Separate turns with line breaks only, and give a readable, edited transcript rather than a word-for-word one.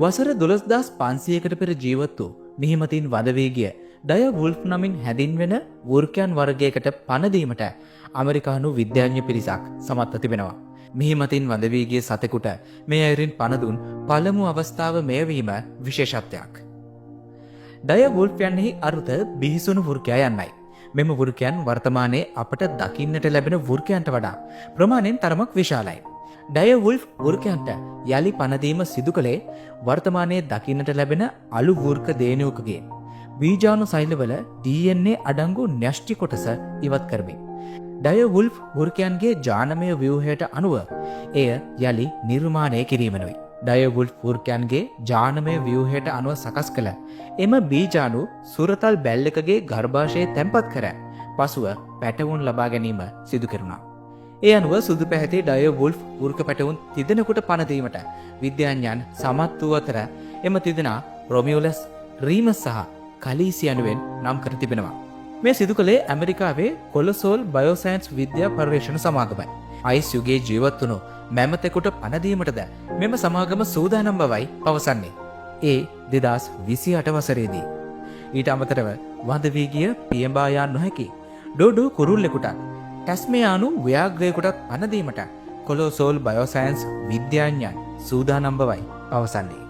වසර 12500කට පෙර ජීවත් වූ මිහිමතින් වද වී ගිය ඩය වුල්ෆ් නමින් හැඳින්වෙන වෘකයන් වර්ගයකට පණ දීමට ඇමරිකානු විද්‍යාඥ පිරිසක් සමත්ව තිබෙනවා. මිහිමතින් වද වී ගිය සතෙකුට මේ අයුරින් පණ දුන් පළමු අවස්ථාව මෙය වීම විශේෂත්වයක්. ඩය වුල්ෆ් යන්හි අරුත බිහිසුණු වෘකයා යන්නයි. මෙම වෘකයන් වර්තමානයේ අපට දකින්නට ලැබෙන වෘකයන්ට වඩා ප්‍රමාණයෙන් තරමක් විශාලයි. ඩය වුල්ෆ් වෘකයන්ට යලි පණදීම සිදු කළේ වර්තමානයේ දකින්නට ලැබෙන අලු වෘක දේනුවකගේ බීජාණු සෛලවල DNA අඩංගු න්‍යෂ්ටි කොටස ඉවත් කරමින්. ඩය වුල්ෆ් වෘකයන්ගේ ජානමය ව්‍යුහයට අනුව එය යලි නිර්මාණය කිරීමනුයි. ඩය වුල්ෆ් වෘකයන්ගේ ජානමය ව්‍යුහයට අනුව සකස් කළ එම බීජාණු සුරතල් බැල්ලකගේ ගර්භාෂයේ තැන්පත් කර පසුව පැටවුන් ලබා ගැනීම සිදු කෙරුණා. ඒ අනුව සුදු පැහැති ඩය වුල්ෆ් වෘක පැටවුන් තිදෙනෙකුට පණ දීමට විද්‍යාඥයන් සමත් වූ අතර එම තිදෙනා රොමියුලස්, රීමස් සහ කලීසි යනුවෙන් නම් කර තිබෙනවා. මේ සිදු කළේ ඇමරිකාවේ කොලොසෝල් බයෝසයන්ස් විද්‍යා පර්යේෂණ සමාගමයි. අයිස් යුගයේ ජීවත් වුණු මැමතෙකුට පණ දීමටද මෙම සමාගම සූදානම් බවයි පවසන්නේ. ඒ 2028 වසරේදී. ඊට අමතරව වඳ වී ගිය පියඹා යා නොහැකි ඩෝඩෝ කුරුල්ලෙකුට ටැස්මයානු ව්‍යාග්‍රයෙකුටත් පණ දීමට කොලොසෝල් බයෝසයන්ස් විද්‍යාඥයන් සූදානම් බවයි පවසන්නේ.